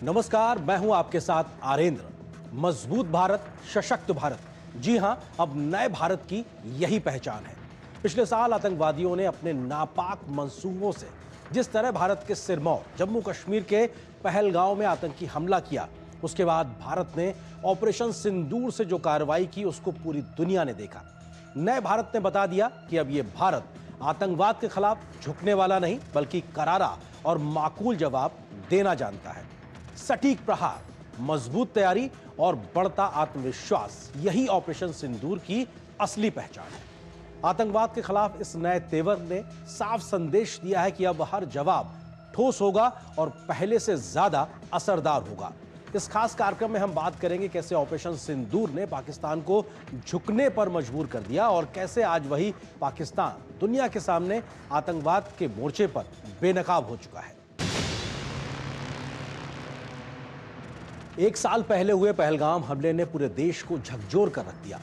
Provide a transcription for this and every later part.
नमस्कार, मैं हूं आपके साथ आरेंद्र। मजबूत भारत, सशक्त भारत, जी हां, अब नए भारत की यही पहचान है। पिछले साल आतंकवादियों ने अपने नापाक मंसूबों से जिस तरह भारत के सिरमौर, जम्मू कश्मीर के पहलगांव में आतंकी हमला किया, उसके बाद भारत ने ऑपरेशन सिंदूर से जो कार्रवाई की, उसको पूरी दुनिया ने देखा। नए भारत ने बता दिया कि अब यह भारत आतंकवाद के खिलाफ झुकने वाला नहीं, बल्कि करारा और माकूल जवाब देना जानता है। सटीक प्रहार, मजबूत तैयारी और बढ़ता आत्मविश्वास, यही ऑपरेशन सिंदूर की असली पहचान है। आतंकवाद के खिलाफ इस नए तेवर ने साफ संदेश दिया है कि अब हर जवाब ठोस होगा और पहले से ज्यादा असरदार होगा। इस खास कार्यक्रम में हम बात करेंगे कैसे ऑपरेशन सिंदूर ने पाकिस्तान को झुकने पर मजबूर कर दिया और कैसे आज वही पाकिस्तान दुनिया के सामने आतंकवाद के मोर्चे पर बेनकाब हो चुका है। एक साल पहले हुए पहलगाम हमले ने पूरे देश को झकझोर कर रख दिया।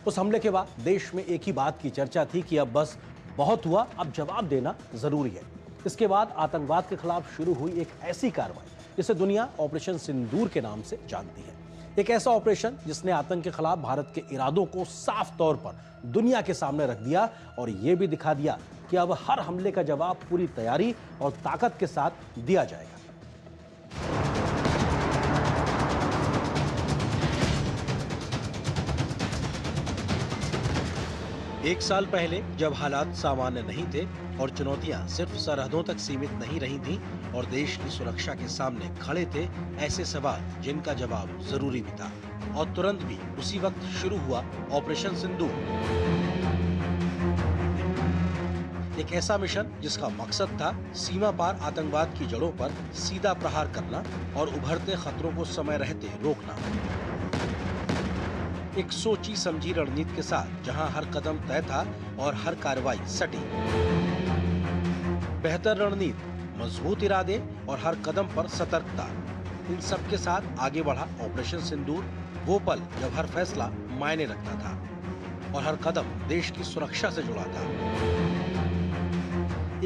उस हमले के बाद देश में एक ही बात की चर्चा थी कि अब बस बहुत हुआ, अब जवाब देना जरूरी है। इसके बाद आतंकवाद के खिलाफ शुरू हुई एक ऐसी कार्रवाई जिसे दुनिया ऑपरेशन सिंदूर के नाम से जानती है। एक ऐसा ऑपरेशन जिसने आतंक के खिलाफ भारत के इरादों को साफ तौर पर दुनिया के सामने रख दिया और यह भी दिखा दिया कि अब हर हमले का जवाब पूरी तैयारी और ताकत के साथ दिया जाएगा। एक साल पहले जब हालात सामान्य नहीं थे और चुनौतियां सिर्फ सरहदों तक सीमित नहीं रही थीं और देश की सुरक्षा के सामने खड़े थे ऐसे सवाल जिनका जवाब जरूरी भी था, और तुरंत भी उसी वक्त शुरू हुआ ऑपरेशन सिंदूर। एक ऐसा मिशन जिसका मकसद था सीमा पार आतंकवाद की जड़ों पर सीधा प्रहार करना और उभरते खतरों को समय रहते रोकना। एक सोची समझी रणनीति के साथ जहां हर कदम तय था और हर कार्रवाई सटीक। बेहतर रणनीति, मजबूत इरादे और हर कदम पर सतर्कता, इन सब के साथ आगे बढ़ा ऑपरेशन सिंदूर। वो पल जब हर फैसला मायने रखता था और हर कदम देश की सुरक्षा से जुड़ा था।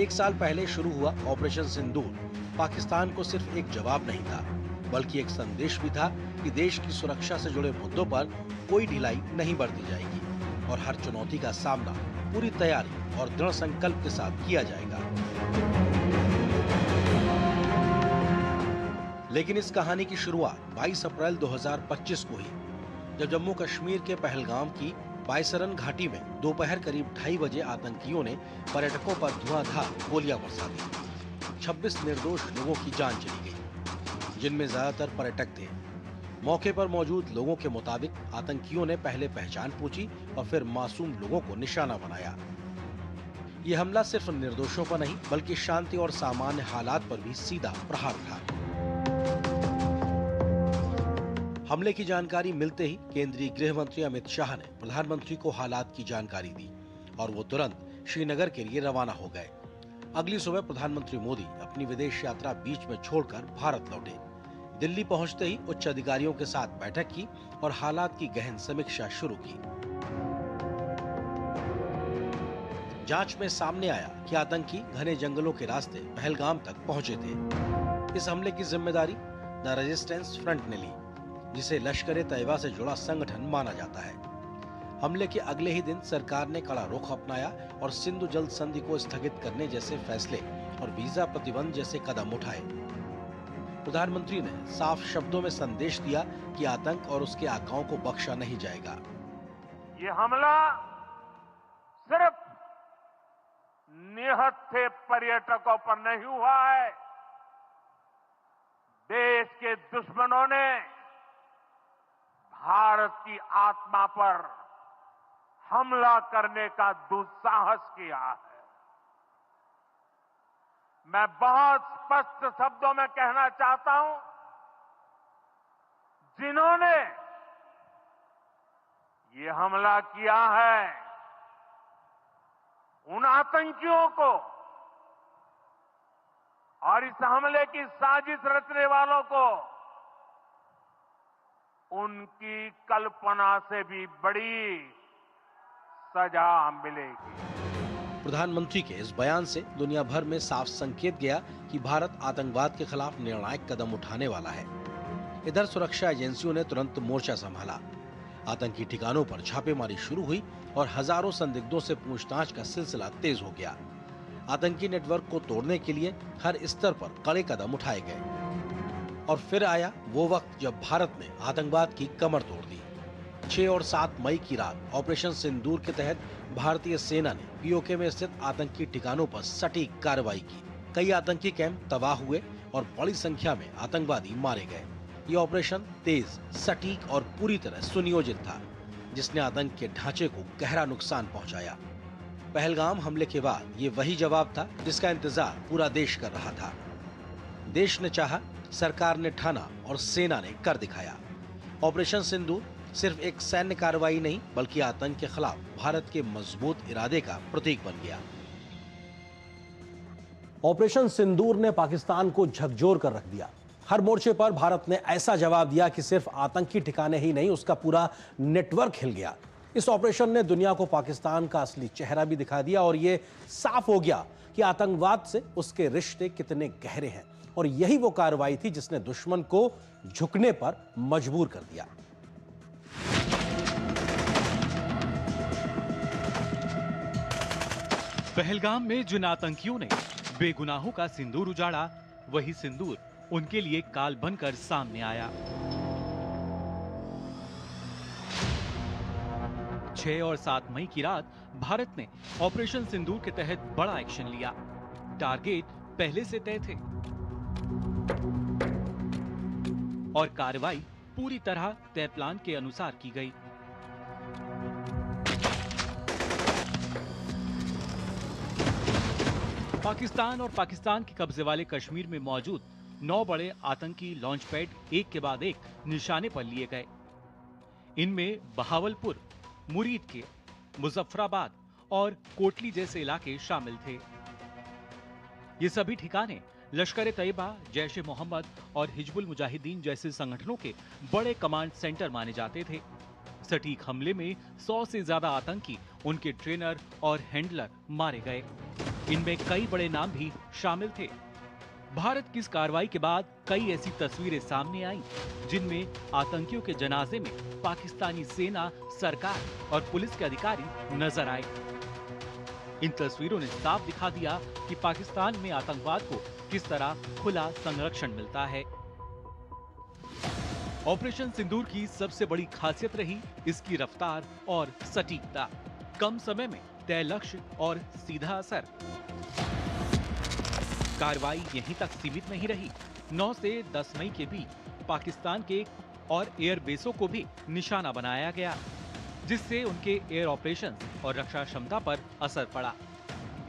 एक साल पहले शुरू हुआ ऑपरेशन सिंदूर पाकिस्तान को सिर्फ एक जवाब नहीं था, बल्कि एक संदेश भी था कि देश की सुरक्षा से जुड़े मुद्दों पर कोई ढिलाई नहीं बरती जाएगी और हर चुनौती का सामना पूरी तैयारी और दृढ़ संकल्प के साथ किया जाएगा। लेकिन इस कहानी की शुरुआत 22 अप्रैल 2025 को हुई, जब जम्मू कश्मीर के पहलगाम की बायसरन घाटी में दोपहर करीब 2:30 बजे आतंकियों ने पर्यटकों पर धुआंधार गोलियां बरसा दी। 26 निर्दोष लोगों की जान चली गई, जिनमें ज्यादातर पर्यटक थे। मौके पर मौजूद लोगों के मुताबिक आतंकियों ने पहले पहचान पूछी और फिर मासूम लोगों को निशाना बनाया। यह हमला सिर्फ निर्दोषों पर नहीं, बल्कि शांति और सामान्य हालात पर भी सीधा प्रहार था। हमले की जानकारी मिलते ही केंद्रीय गृह मंत्री अमित शाह ने प्रधानमंत्री को हालात की जानकारी दी और वो तुरंत श्रीनगर के लिए रवाना हो गए। अगली सुबह प्रधानमंत्री मोदी अपनी विदेश यात्रा बीच में छोड़कर भारत लौटे। दिल्ली पहुंचते ही उच्च अधिकारियों के साथ बैठक की और हालात की गहन समीक्षा शुरू की। जांच में सामने आया कि आतंकी घने जंगलों के रास्ते पहलगाम तक पहुंचे थे। इस हमले की जिम्मेदारी द रेजिस्टेंस फ्रंट ने ली, जिसे लश्कर ए तैयबा से जुड़ा संगठन माना जाता है। हमले के अगले ही दिन सरकार ने कड़ा रुख अपनाया और सिंधु जल संधि को स्थगित करने जैसे फैसले और वीजा प्रतिबंध जैसे कदम उठाए। प्रधानमंत्री ने साफ शब्दों में संदेश दिया कि आतंक और उसके आकाओं को बख्शा नहीं जाएगा। ये हमला सिर्फ निहत्थे पर्यटकों पर नहीं हुआ है, देश के दुश्मनों ने भारत की आत्मा पर हमला करने का दुस्साहस किया है। मैं बहुत स्पष्ट शब्दों में कहना चाहता हूं, जिन्होंने ये हमला किया है, उन आतंकियों को और इस हमले की साजिश रचने वालों को उनकी कल्पना से भी बड़ी सजा मिलेगी। प्रधानमंत्री के इस बयान से दुनिया भर में साफ संकेत गया कि भारत आतंकवाद के खिलाफ निर्णायक कदम उठाने वाला है। इधर सुरक्षा एजेंसियों ने तुरंत मोर्चा संभाला। आतंकी ठिकानों पर छापेमारी शुरू हुई और हजारों संदिग्धों से पूछताछ का सिलसिला तेज हो गया। आतंकी नेटवर्क को तोड़ने के लिए हर स्तर पर कड़े कदम उठाए गए। और फिर आया वो वक्त जब भारत ने आतंकवाद की कमर तोड़ दी। 6 और 7 मई की रात ऑपरेशन सिंदूर के तहत भारतीय सेना ने पीओके में स्थित आतंकी ठिकानों पर सटीक कार्रवाई की। कई आतंकी कैंप तबाह हुए और बड़ी संख्या में आतंकवादी मारे गए। ये ऑपरेशन तेज, सटीक और पूरी तरह सुनियोजित था, जिसने आतंक के ढांचे को गहरा नुकसान पहुंचाया। पहलगाम हमले के बाद ये वही जवाब था जिसका इंतजार पूरा देश कर रहा था। देश ने चाहा, सरकार ने ठाना और सेना ने कर दिखाया। ऑपरेशन सिंदूर सिर्फ एक सैन्य कार्रवाई नहीं, बल्कि आतंक के खिलाफ भारत के मजबूत इरादे का प्रतीक बन गया। ऑपरेशन सिंदूर ने पाकिस्तान को झकझोर कर रख दिया। हर मोर्चे पर भारत ने ऐसा जवाब दिया कि सिर्फ आतंकी ठिकाने ही नहीं, उसका पूरा नेटवर्क हिल गया। इस ऑपरेशन ने दुनिया को पाकिस्तान का असली चेहरा भी दिखा दिया और यह साफ हो गया कि आतंकवाद से उसके रिश्ते कितने गहरे हैं। और यही वो कार्रवाई थी जिसने दुश्मन को झुकने पर मजबूर कर दिया। पहलगाम में जिन आतंकियों ने बेगुनाहों का सिंदूर उजाड़ा, वही सिंदूर उनके लिए काल बनकर सामने आया। 6 और 7 मई की रात भारत ने ऑपरेशन सिंदूर के तहत बड़ा एक्शन लिया। टारगेट पहले से तय थे और कार्रवाई पूरी तरह तय प्लान के अनुसार की गई। पाकिस्तान और पाकिस्तान के कब्जे वाले कश्मीर में मौजूद 9 बड़े आतंकी लॉन्च पैड एक के बाद एक निशाने पर लिए गए। इनमें बहावलपुर, मुरीद के, मुजफ्फराबाद और कोटली जैसे इलाके शामिल थे। ये सभी ठिकाने लश्कर ए तैयबा, जैश ए मोहम्मद और हिजबुल मुजाहिदीन जैसे संगठनों के बड़े कमांड सेंटर माने जाते थे। सटीक हमले में 100 से ज्यादा आतंकी, उनके ट्रेनर और हैंडलर मारे गए। इनमें कई बड़े नाम भी शामिल थे। भारत की इस कार्रवाई के बाद कई ऐसी तस्वीरें सामने आईं, जिनमें आतंकियों के जनाजे में पाकिस्तानी सेना, सरकार और पुलिस के अधिकारी नजर आए। इन तस्वीरों ने साफ दिखा दिया कि पाकिस्तान में आतंकवाद को किस तरह खुला संरक्षण मिलता है। ऑपरेशन सिंदूर की सबसे बड़ी खासियत रही इसकी रफ्तार और सटीकता। कम समय में तय लक्ष्य और सीधा असर। कार्रवाई यहीं तक सीमित नहीं रही। 9 से 10 मई के बीच पाकिस्तान के और एयर बेसों को भी निशाना बनाया गया, जिससे उनके एयर ऑपरेशन और रक्षा क्षमता पर असर पड़ा।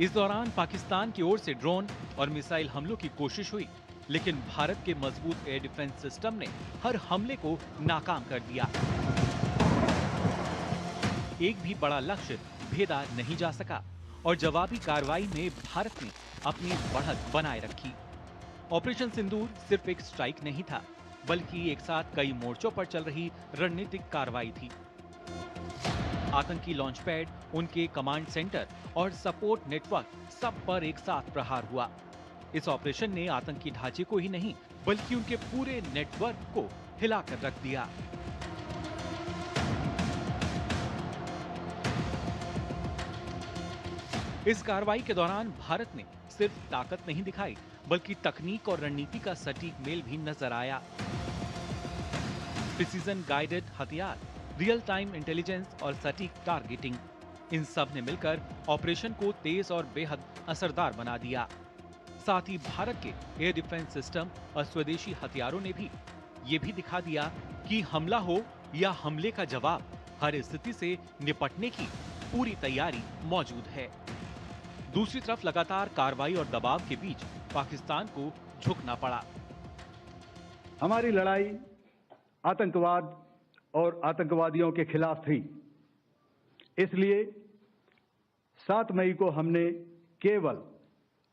इस दौरान पाकिस्तान की ओर से ड्रोन और मिसाइल हमलों की कोशिश हुई, लेकिन भारत के मजबूत एयर डिफेंस सिस्टम ने हर हमले को नाकाम कर दिया। एक भी बड़ा लक्ष्य भेदा नहीं जा सका और जवाबी कार्रवाई में भारत ने अपनी बढ़त बनाए रखी। ऑपरेशन सिंदूर सिर्फ एक स्ट्राइक नहीं था, बल्कि एक साथ कई मोर्चों पर चल रही रणनीतिक कार्रवाई थी। आतंकी लॉन्च पैड, उनके कमांड सेंटर और सपोर्ट नेटवर्क, सब पर एक साथ प्रहार हुआ। इस ऑपरेशन ने आतंकी ढांचे को ही नहीं, बल्कि उनके पूरे नेटवर्क को हिलाकर रख दिया। इस कार्रवाई के दौरान भारत ने सिर्फ ताकत नहीं दिखाई, बल्कि तकनीक और रणनीति का सटीक मेल भी नजर आया। प्रिसीजन गाइडेड हथियार, रियल टाइम इंटेलिजेंस और सटीक टारगेटिंग, इन सब ने मिलकर ऑपरेशन को तेज और बेहद असरदार बना दिया। साथ ही भारत के एयर डिफेंस सिस्टम और स्वदेशी हथियारों ने भी ये भी दिखा दिया कि हमला हो या हमले का जवाब, हर स्थिति से निपटने की पूरी तैयारी मौजूद है। दूसरी तरफ लगातार कार्रवाई और दबाव के बीच पाकिस्तान को झुकना पड़ा। हमारी लड़ाई आतंकवाद और आतंकवादियों के खिलाफ थी। इसलिए 7 मई को हमने केवल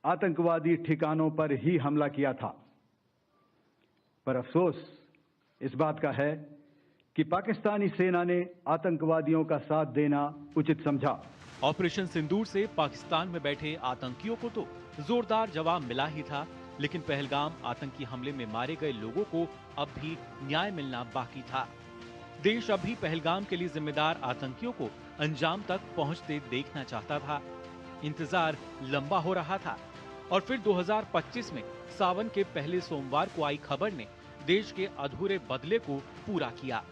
आतंकवादी ठिकानों पर ही हमला किया था। पर अफसोस इस बात का है कि पाकिस्तानी सेना ने आतंकवादियों का साथ देना उचित समझा। ऑपरेशन सिंदूर से पाकिस्तान में बैठे आतंकियों को तो जोरदार जवाब मिला ही था, लेकिन पहलगाम आतंकी हमले में मारे गए लोगों को अब भी न्याय मिलना बाकी था। देश अब भी पहलगाम के लिए जिम्मेदार आतंकियों को अंजाम तक पहुंचते देखना चाहता था। इंतजार लंबा हो रहा था और फिर 2025 में सावन के पहले सोमवार को आई खबर ने देश के अधूरे बदले को पूरा किया।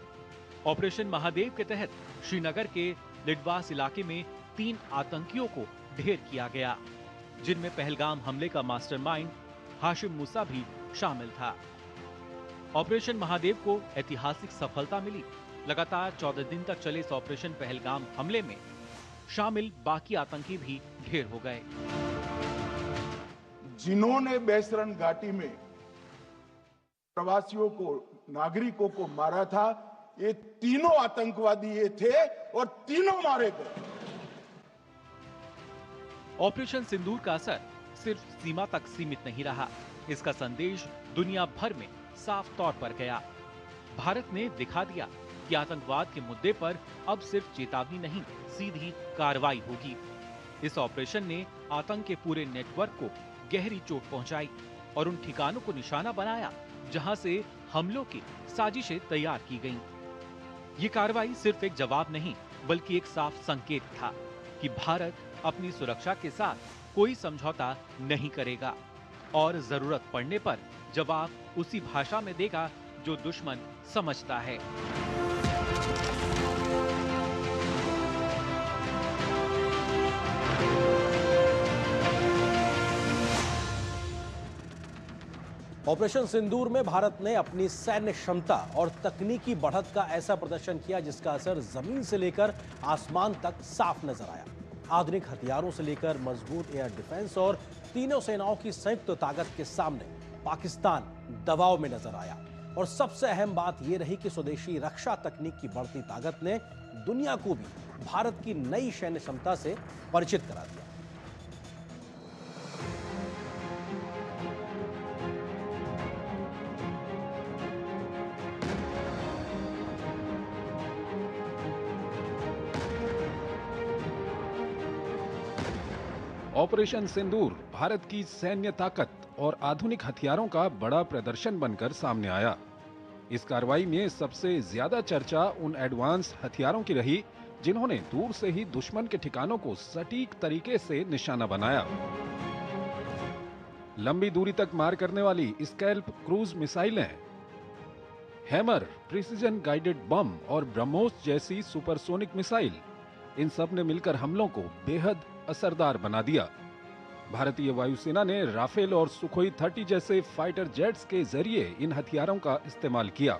ऑपरेशन महादेव के तहत श्रीनगर के लिडवास इलाके में 3 आतंकियों को ढेर किया गया, जिनमें पहलगाम हमले का मास्टरमाइंड हाशिम मूसा भी शामिल था। ऑपरेशन महादेव को ऐतिहासिक सफलता मिली। लगातार 14 दिन तक चले इस ऑपरेशन पहलगाम हमले में शामिल बाकी आतंकी भी ढेर हो गए। जिन्होंने बेसरन घाटी में प्रवासियों को, नागरिकों को मारा था, ये तीनों आतंकवादी ये थे और तीनों मारे गए। ऑपरेशन सिंदूर का असर सिर्फ सीमा तक सीमित नहीं रहा, इसका संदेश दुनिया भर में साफ तौर पर गया। भारत ने दिखा दिया कि आतंकवाद के मुद्दे पर अब सिर्फ चेतावनी नहीं, सीधी कार्रवाई होगी। इस ऑपरेशन ने आतंक के पूरे नेटवर्क को गहरी चोट पहुंचाई और उन ठिकानों को निशाना बनाया जहां से हमलों की साजिशें तैयार की गईं। ये कार्रवाई सिर्फ एक जवाब नहीं, बल्कि एक साफ संकेत था कि भारत अपनी सुरक्षा के साथ कोई समझौता नहीं करेगा और जरूरत पड़ने पर जवाब उसी भाषा में देगा जो दुश्मन समझता है। ऑपरेशन सिंदूर में भारत ने अपनी सैन्य क्षमता और तकनीकी बढ़त का ऐसा प्रदर्शन किया जिसका असर जमीन से लेकर आसमान तक साफ नजर आया। आधुनिक हथियारों से लेकर मजबूत एयर डिफेंस और तीनों सेनाओं की संयुक्त ताकत के सामने पाकिस्तान दबाव में नजर आया। और सबसे अहम बात यह रही कि स्वदेशी रक्षा तकनीक की बढ़ती ताकत ने दुनिया को भी भारत की नई सैन्य क्षमता से परिचित करा दिया। ऑपरेशन सिंदूर भारत की सैन्य ताकत और आधुनिक हथियारों का बड़ा प्रदर्शन बनकर सामने आया। इस कार्रवाई में सबसे ज्यादा चर्चा उन एडवांस हथियारों की रही जिन्होंने दूर से ही दुश्मन के ठिकानों को सटीक तरीके से निशाना बनाया। लंबी दूरी तक मार करने वाली स्कैल्प क्रूज मिसाइलें, हैमर प्रिसीजन गाइडेड बम और ब्रह्मोस जैसी सुपरसोनिक मिसाइल, इन सब ने मिलकर हमलों को बेहद असरदार बना दिया। भारतीय वायुसेना ने राफेल और सुखोई 30 जैसे फाइटर जेट्स के जरिए इन हथियारों का इस्तेमाल किया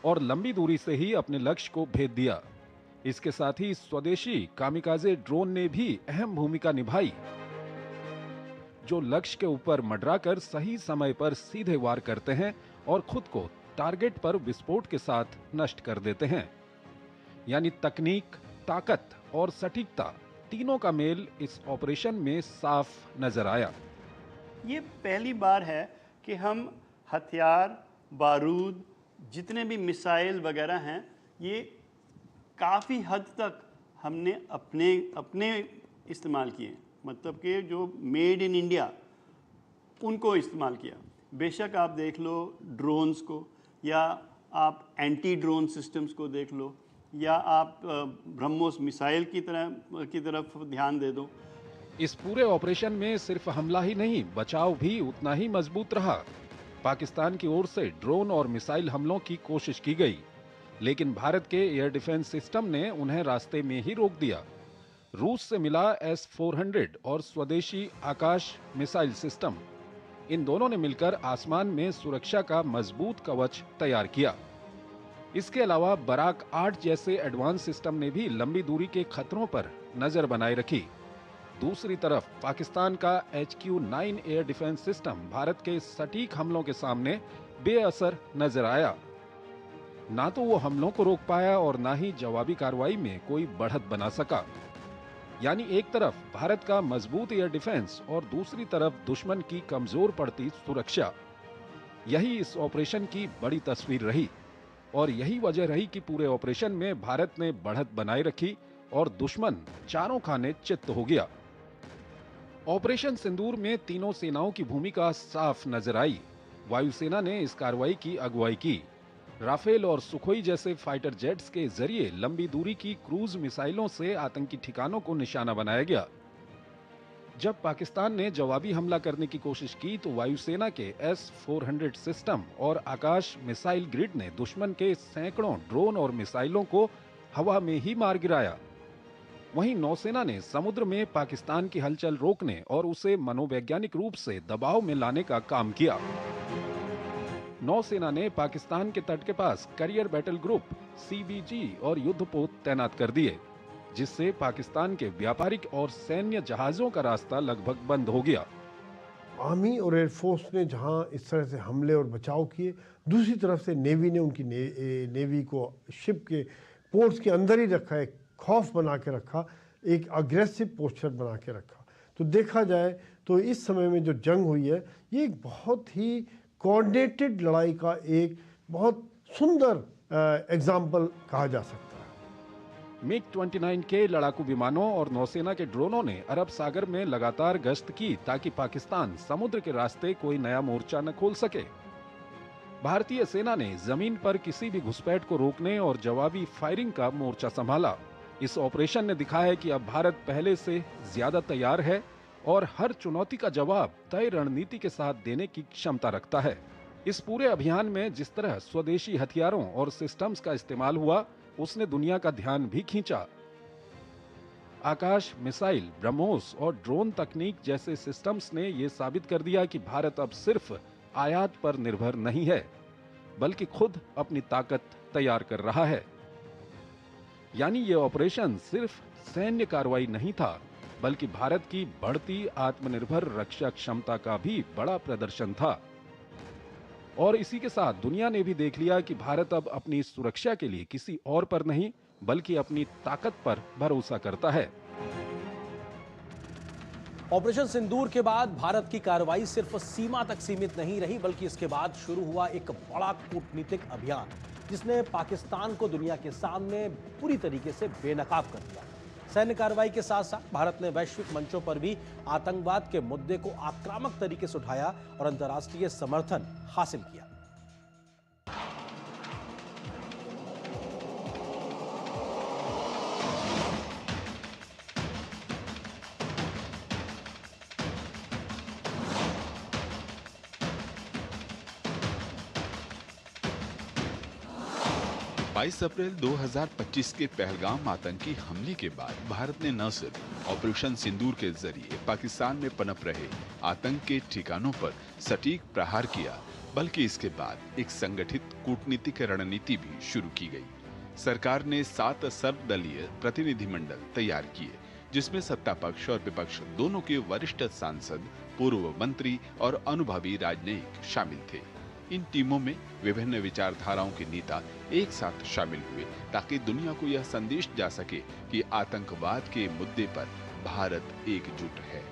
और लंबी दूरी से ही अपने लक्ष्य को भेद दिया। इसके साथ ही स्वदेशी कामिकाजे ड्रोन ने भी अहम भूमिका निभाई, जो लक्ष्य के ऊपर मंडराकर सही समय पर सीधे वार करते हैं और खुद को टारगेट पर विस्फोट के साथ नष्ट कर देते हैं। यानी तकनीक, ताकत और सटीकता, तीनों का मेल इस ऑपरेशन में साफ नजर आया। ये पहली बार है कि हम हथियार, बारूद, जितने भी मिसाइल वगैरह हैं, ये काफ़ी हद तक हमने अपने इस्तेमाल किए। मतलब कि जो मेड इन इंडिया उनको इस्तेमाल किया। बेशक आप देख लो ड्रोन्स को, या आप एंटी ड्रोन सिस्टम्स को देख लो, या आप ब्रह्मोस मिसाइल की तरफ ध्यान दे दो। इस पूरे ऑपरेशन में सिर्फ हमला ही नहीं, बचाव भी उतना ही मजबूत रहा। पाकिस्तान की ओर से ड्रोन और मिसाइल हमलों की कोशिश की गई, लेकिन भारत के एयर डिफेंस सिस्टम ने उन्हें रास्ते में ही रोक दिया। रूस से मिला S-400 और स्वदेशी आकाश मिसाइल सिस्टम, इन दोनों ने मिलकर आसमान में सुरक्षा का मजबूत कवच तैयार किया। इसके अलावा बराक 8 जैसे एडवांस सिस्टम ने भी लंबी दूरी के खतरों पर नजर बनाए रखी। दूसरी तरफ पाकिस्तान का HQ-9 air defence system Bharat के सटीक हमलों के सामने बेअसर नजर आया। ना तो वो हमलों को रोक पाया और ना ही जवाबी कार्रवाई में कोई बढ़त बना सका। यानी एक तरफ भारत का मजबूत एयर डिफेंस और दूसरी तरफ दुश्मन की कमजोर पड़ती सुरक्षा। यही इस ऑपरेशन की बड़ी तस्वीर रही और यही वजह रही कि पूरे ऑपरेशन में भारत ने बढ़त बनाए रखी और दुश्मन चारों खाने चित्त हो गया। ऑपरेशन सिंदूर में तीनों सेनाओं की भूमिका साफ नजर आई। वायुसेना ने इस कार्रवाई की अगुवाई की। राफेल और सुखोई जैसे फाइटर जेट्स के जरिए लंबी दूरी की क्रूज मिसाइलों से आतंकी ठिकानों को निशाना बनाया गया। जब पाकिस्तान ने जवाबी हमला करने की कोशिश की तो वायुसेना के S-400 सिस्टम और आकाश मिसाइल ग्रिड ने दुश्मन के सैकड़ों ड्रोन और मिसाइलों को हवा में ही मार गिराया। वहीं नौसेना ने समुद्र में पाकिस्तान की हलचल रोकने और उसे मनोवैज्ञानिक रूप से दबाव में लाने का काम किया। नौसेना ने पाकिस्तान के तट के पास करियर बैटल ग्रुप CBG और युद्धपोत तैनात कर दिए, जिससे पाकिस्तान के व्यापारिक और सैन्य जहाजों का रास्ता लगभग बंद हो गया। आर्मी और एयरफोर्स ने जहां इस तरह से हमले और बचाव किए, दूसरी तरफ से नेवी ने उनकी नेवी को शिप के पोर्ट्स के अंदर ही रखा, एक खौफ बना के रखा, एक अग्रेसिव पोस्चर बना के रखा। तो देखा जाए तो इस समय में जो जंग हुई है, ये एक बहुत ही कोऑर्डिनेटेड लड़ाई का एक बहुत सुंदर एग्जाम्पल कहा जा सकता है। MiG-29 के लड़ाकू विमानों और नौसेना के ड्रोनों ने अरब सागर में लगातार गश्त की ताकि पाकिस्तान समुद्र के रास्ते कोई नया मोर्चा न खोल सके। भारतीय सेना ने जमीन पर किसी भी घुसपैठ को रोकने और जवाबी फायरिंग का मोर्चा संभाला। इस ऑपरेशन ने दिखाया कि अब भारत पहले से ज्यादा तैयार है और हर चुनौती का जवाब तय रणनीति के साथ देने की क्षमता रखता है। इस पूरे अभियान में जिस तरह स्वदेशी हथियारों और सिस्टम्स का इस्तेमाल हुआ, उसने दुनिया का ध्यान भी खींचा। आकाश मिसाइल, ब्रह्मोस और ड्रोन तकनीक जैसे सिस्टम्स ने यह साबित कर दिया कि भारत अब सिर्फ आयात पर निर्भर नहीं है, बल्कि खुद अपनी ताकत तैयार कर रहा है। यानी ये ऑपरेशन सिर्फ सैन्य कार्रवाई नहीं था, बल्कि भारत की बढ़ती आत्मनिर्भर रक्षा क्षमता का भी बड़ा प्रदर्शन था। और इसी के साथ दुनिया ने भी देख लिया कि भारत अब अपनी सुरक्षा के लिए किसी और पर नहीं, बल्कि अपनी ताकत पर भरोसा करता है। ऑपरेशन सिंदूर के बाद भारत की कार्रवाई सिर्फ सीमा तक सीमित नहीं रही, बल्कि इसके बाद शुरू हुआ एक बड़ा कूटनीतिक अभियान, जिसने पाकिस्तान को दुनिया के सामने पूरी तरीके से बेनकाब कर दिया। सैन्य कार्रवाई के साथ साथ भारत ने वैश्विक मंचों पर भी आतंकवाद के मुद्दे को आक्रामक तरीके से उठाया और अंतर्राष्ट्रीय समर्थन हासिल किया। अप्रैल 2025 के पहलगाम आतंकी हमले के बाद भारत ने न सिर्फ ऑपरेशन सिंदूर के जरिए पाकिस्तान में पनप रहे आतंक के ठिकानों पर सटीक प्रहार किया, बल्कि इसके बाद एक संगठित कूटनीतिक रणनीति भी शुरू की गई। सरकार ने 7 सर्वदलीय प्रतिनिधिमंडल तैयार किए, जिसमें सत्ता पक्ष और विपक्ष दोनों के वरिष्ठ सांसद, पूर्व मंत्री और अनुभवी राजनयिक शामिल थे। इन टीमों में विभिन्न विचारधाराओं के नेता एक साथ शामिल हुए ताकि दुनिया को यह संदेश जा सके कि आतंकवाद के मुद्दे पर भारत एकजुट है।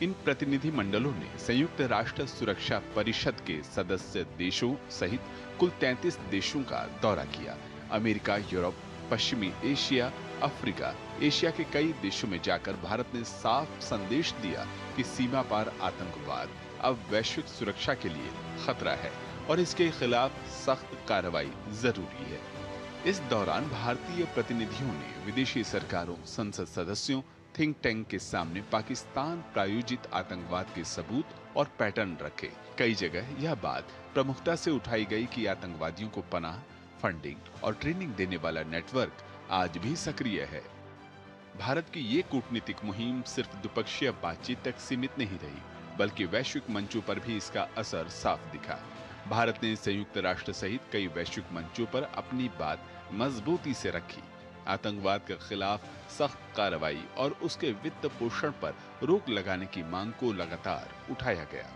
इन प्रतिनिधि मंडलों ने संयुक्त राष्ट्र सुरक्षा परिषद के सदस्य देशों सहित कुल 33 देशों का दौरा किया। अमेरिका, यूरोप, पश्चिमी एशिया, अफ्रीका, एशिया के कई देशों में जाकर भारत ने साफ संदेश दिया कि सीमा पार आतंकवाद अब वैश्विक सुरक्षा के लिए खतरा है और इसके खिलाफ सख्त कार्रवाई जरूरी है। इस दौरान भारतीय प्रतिनिधियों ने विदेशी सरकारों, संसद सदस्यों, थिंक टैंक के सामने पाकिस्तान प्रायोजित आतंकवाद के सबूत और पैटर्न रखे। कई जगह यह बात प्रमुखता से उठाई गई कि आतंकवादियों को पनाह, फंडिंग और ट्रेनिंग देने वाला नेटवर्क आज भी सक्रिय है। भारत की ये कूटनीतिक मुहिम सिर्फ द्विपक्षीय बातचीत तक सीमित नहीं रही, बल्कि वैश्विक मंचों पर भी इसका असर साफ दिखा। भारत ने संयुक्त राष्ट्र सहित कई वैश्विक मंचों पर अपनी बात मजबूती से रखी। आतंकवाद के खिलाफ सख्त कार्रवाई और उसके वित्त पोषण पर रोक लगाने की मांग को लगातार उठाया गया।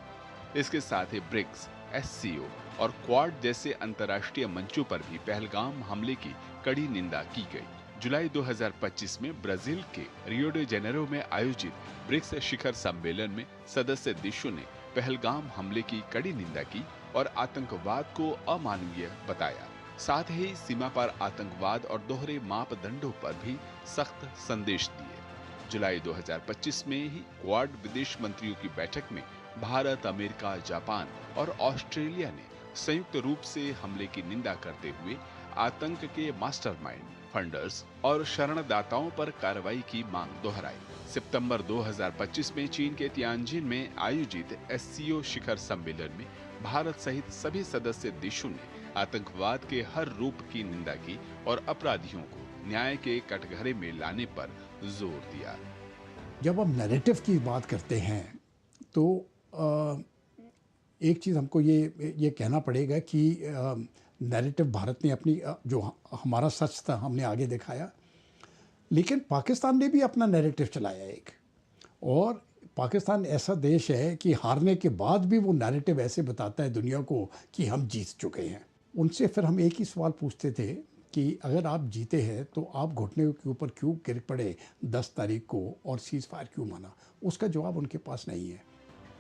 इसके साथ ही ब्रिक्स, SCO और क्वाड जैसे अंतर्राष्ट्रीय मंचों पर भी पहलगाम हमले की कड़ी निंदा की गई। जुलाई 2025 में ब्राजील के रियो डी जेनेरो में आयोजित ब्रिक्स शिखर सम्मेलन में सदस्य देशों ने पहलगाम हमले की कड़ी निंदा की और आतंकवाद को अमानवीय बताया। साथ ही सीमा पार आतंकवाद और दोहरे मापदंडों पर भी सख्त संदेश दिए। जुलाई 2025 में ही क्वाड विदेश मंत्रियों की बैठक में भारत, अमेरिका, जापान और ऑस्ट्रेलिया ने संयुक्त रूप से हमले की निंदा करते हुए आतंक के मास्टरमाइंड, फंडर्स और शरणदाताओं पर कार्रवाई की मांग दोहराई। सितंबर 2025 में चीन के तियानजिन में आयोजित SCO शिखर सम्मेलन में भारत सहित सभी सदस्य देशों ने आतंकवाद के हर रूप की निंदा की और अपराधियों को न्याय के कटघरे में लाने पर जोर दिया। जब हम नैरेटिव की बात करते हैं तो एक चीज़ हमको ये कहना पड़ेगा कि नैरेटिव भारत ने अपनी जो हमारा सच था हमने आगे दिखाया, लेकिन पाकिस्तान ने भी अपना नैरेटिव चलाया एक। और पाकिस्तान ऐसा देश है कि हारने के बाद भी वो नैरेटिव ऐसे बताता है दुनिया को कि हम जीत चुके हैं। उनसे फिर हम एक ही सवाल पूछते थे कि अगर आप जीते हैं तो आप घुटने के ऊपर क्यों गिर पड़े 10 तारीख को और सीज फायर क्यों माना? उसका जवाब उनके पास नहीं है।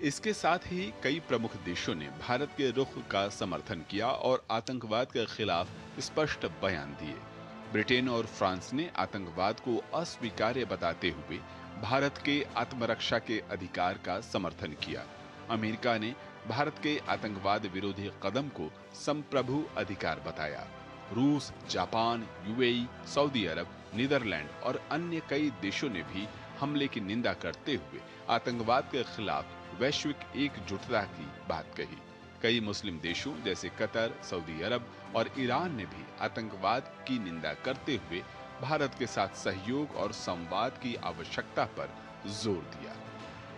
इसके साथ ही कई प्रमुख देशों ने भारत के रुख का समर्थन किया और आतंकवाद के खिलाफ स्पष्ट बयान दिए। ब्रिटेन और फ्रांस ने आतंकवाद को अस्वीकार्य बताते हुए भारत के आत्मरक्षा के अधिकार का समर्थन किया। अमेरिका ने भारत के आतंकवाद विरोधी कदम को संप्रभु अधिकार बताया। रूस, जापान, UAE, सऊदी अरब, नीदरलैंड और अन्य कई देशों ने भी हमले की निंदा करते हुए आतंकवाद के खिलाफ वैश्विक एकजुटता की बात कही। कई मुस्लिम देशों जैसे कतर, सऊदी अरब और ईरान ने भी आतंकवाद की निंदा करते हुए भारत के साथ सहयोग और संवाद की आवश्यकता पर जोर दिया।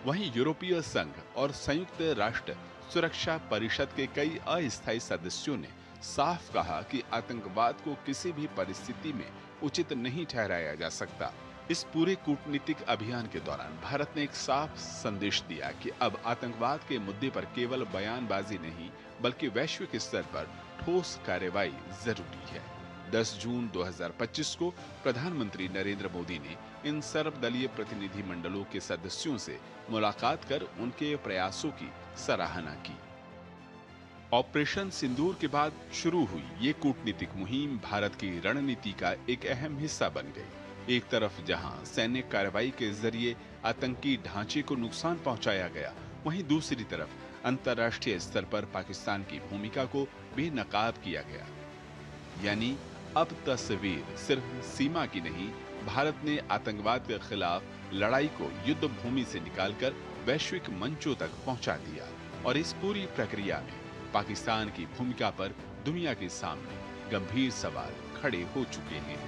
वहीं यूरोपीय संघ और संयुक्त राष्ट्र सुरक्षा परिषद के कई अस्थायी सदस्यों ने साफ कहा कि आतंकवाद को किसी भी परिस्थिति में उचित नहीं ठहराया जा सकता। इस पूरे कूटनीतिक अभियान के दौरान भारत ने एक साफ संदेश दिया कि अब आतंकवाद के मुद्दे पर केवल बयानबाजी नहीं बल्कि वैश्विक स्तर पर ठोस कार्रवाई जरूरी है। 10 जून 2025 को प्रधानमंत्री नरेंद्र मोदी ने इन सर्वदलीय प्रतिनिधि मंडलों के सदस्यों से मुलाकात कर उनके प्रयासों की सराहना की। ऑपरेशन सिंदूर के बाद शुरू हुई ये कूटनीतिक मुहिम भारत की रणनीति का एक अहम हिस्सा बन गई। एक तरफ जहां सैन्य कार्रवाई के जरिए आतंकी ढांचे को नुकसान पहुंचाया गया, वहीं दूसरी तरफ अंतर्राष्ट्रीय स्तर पर पाकिस्तान की भूमिका को बेनकाब किया गया। यानी अब तस्वीर सिर्फ सीमा की नहीं, भारत ने आतंकवाद के खिलाफ लड़ाई को युद्ध भूमि से निकालकर वैश्विक मंचों तक पहुंचा दिया। और इस पूरी प्रक्रिया में पाकिस्तान की भूमिका पर दुनिया के सामने गंभीर सवाल खड़े हो चुके हैं।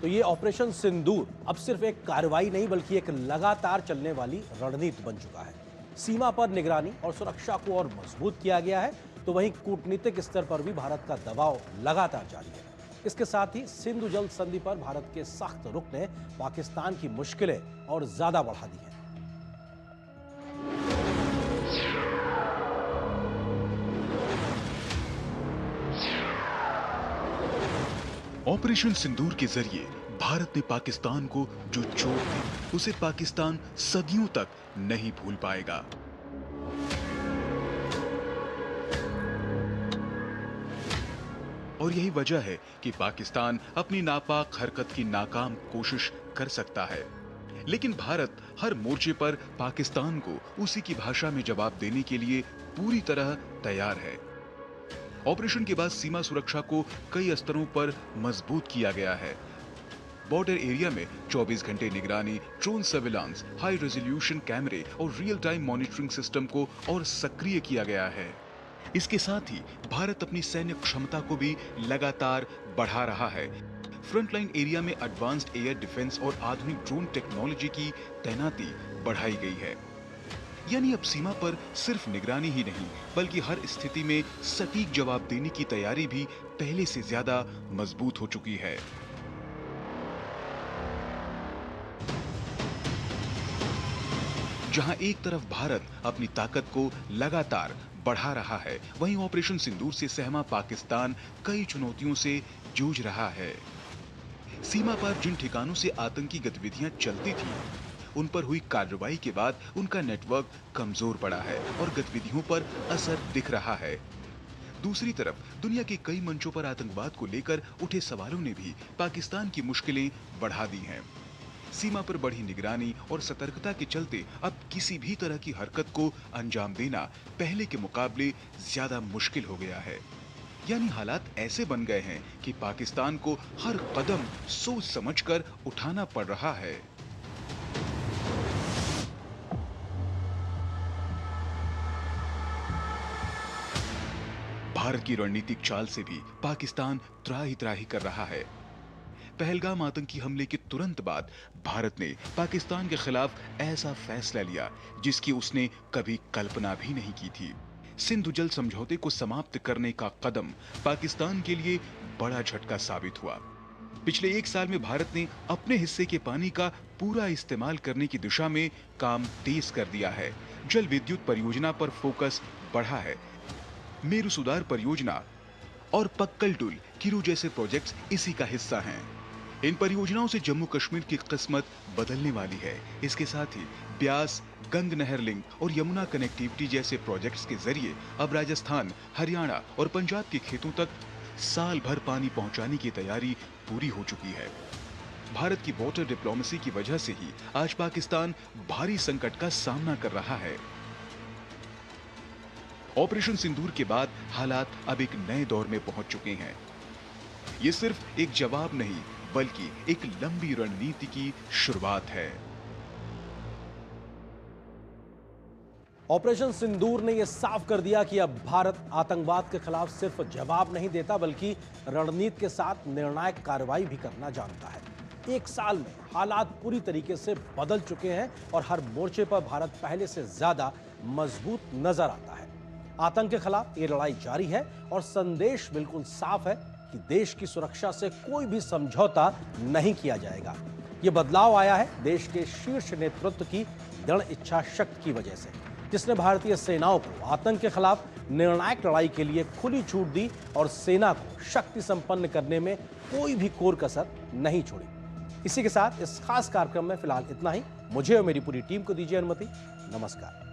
तो ये ऑपरेशन सिंदूर अब सिर्फ एक कार्रवाई नहीं बल्कि एक लगातार चलने वाली रणनीति बन चुका है। सीमा पर निगरानी और सुरक्षा को और मजबूत किया गया है, तो वहीं कूटनीतिक स्तर पर भी भारत का दबाव लगातार जारी है। इसके साथ ही सिंधु जल संधि पर भारत के सख्त रुख ने पाकिस्तान की मुश्किलें और ज्यादा बढ़ा दी हैं। ऑपरेशन सिंदूर के जरिए भारत ने पाकिस्तान को जो चोट दी उसे पाकिस्तान सदियों तक नहीं भूल पाएगा। और यही वजह है कि पाकिस्तान अपनी नापाक हरकत की नाकाम कोशिश कर सकता है, लेकिन भारत हर मोर्चे पर पाकिस्तान को उसी की भाषा में जवाब देने के लिए पूरी तरह तैयार है। ऑपरेशन के बाद सीमा सुरक्षा को कई स्तरों पर मजबूत किया गया है। बॉर्डर एरिया में 24 घंटे निगरानी, ड्रोन सर्विलांस, हाई रेजोल्यूशन कैमरे और रियल टाइम मॉनिटरिंग सिस्टम को और सक्रिय किया गया है। इसके साथ ही भारत अपनी सैन्य क्षमता को भी लगातार बढ़ा रहा है। फ्रंटलाइन एरिया में एडवांस्ड एयर डिफेंस और आधुनिक ड्रोन टेक्नोलॉजी की तैनाती बढ़ाई गई है। यानी अब सीमा पर सिर्फ निगरानी ही नहीं बल्कि हर स्थिति में सटीक जवाब देने की तैयारी भी पहले से ज्यादा मजबूत हो चुकी है। जहां एक तरफ भारत अपनी ताकत को लगातार बढ़ा रहा है, वहीं ऑपरेशन सिंदूर से सहमा पाकिस्तान कई चुनौतियों से जूझ रहा है। सीमा पर जिन ठिकानों से आतंकी गतिविधियां चलती थी, उन पर हुई कार्रवाई के बाद उनका नेटवर्क कमजोर पड़ा है और गतिविधियों पर असर दिख रहा है। दूसरी तरफ दुनिया के कई मंचों पर आतंकवाद को लेकर उठे सवालों ने भी पाकिस्तान की मुश्किलें बढ़ा दी हैं। सीमा पर बढ़ी निगरानी और सतर्कता के चलते अब किसी भी तरह की हरकत को अंजाम देना पहले के मुकाबले ज्यादा मुश्किल हो गया है। यानी हालात ऐसे बन गए हैं कि पाकिस्तान को हर कदम सोच समझकर उठाना पड़ रहा है। भारत की रणनीतिक चाल से भी पाकिस्तान त्राही कर रहा है। पहलगाम आतंकी हमले के तुरंत बाद भारत ने पाकिस्तान के खिलाफ ऐसा फैसला लिया जिसकी उसने कभी कल्पना भी नहीं की थी। सिंधु जल समझौते को समाप्त करने का कदम पाकिस्तान के लिए बड़ा झटका साबित हुआ। पिछले 1 साल में भारत ने अपने हिस्से के पानी का पूरा इस्तेमाल करने की दिशा में काम तेज कर दिया है। जल विद्युत परियोजना पर फोकस बढ़ा है। मेरू सुधार परियोजना और पक्कल टुल किरू जैसे प्रोजेक्ट्स इसी का हिस्सा हैं। इन परियोजनाओं से जम्मू कश्मीर की किस्मत बदलने वाली है। इसके साथ ही ब्यास, गंग नहर लिंक और यमुना कनेक्टिविटी जैसे प्रोजेक्ट्स के जरिए अब राजस्थान, हरियाणा और पंजाब के खेतों तक साल भर पानी पहुंचाने की तैयारी पूरी हो चुकी है। भारत की वाटर डिप्लोमेसी की वजह से ही आज पाकिस्तान भारी संकट का सामना कर रहा है। ऑपरेशन सिंदूर के बाद हालात अब एक नए दौर में पहुंच चुके हैं। ये सिर्फ एक जवाब नहीं बल्कि एक लंबी रणनीति की शुरुआत है। ऑपरेशन सिंदूर ने यह साफ कर दिया कि अब भारत आतंकवाद के खिलाफ सिर्फ जवाब नहीं देता बल्कि रणनीति के साथ निर्णायक कार्रवाई भी करना जानता है। 1 साल में हालात पूरी तरीके से बदल चुके हैं और हर मोर्चे पर भारत पहले से ज्यादा मजबूत नजर आता है। आतंक के खिलाफ ये लड़ाई जारी है और संदेश बिल्कुल साफ है कि देश की सुरक्षा से कोई भी समझौता नहीं किया जाएगा। ये बदलाव आया है देश के शीर्ष नेतृत्व की दृढ़ इच्छा शक्ति की वजह से, जिसने भारतीय सेनाओं को आतंक के खिलाफ निर्णायक लड़ाई के लिए खुली छूट दी और सेना को शक्ति संपन्न करने में कोई भी कोर कसर नहीं छोड़ी। इसी के साथ इस खास कार्यक्रम में फिलहाल इतना ही। मुझे और मेरी पूरी टीम को दीजिए अनुमति। नमस्कार।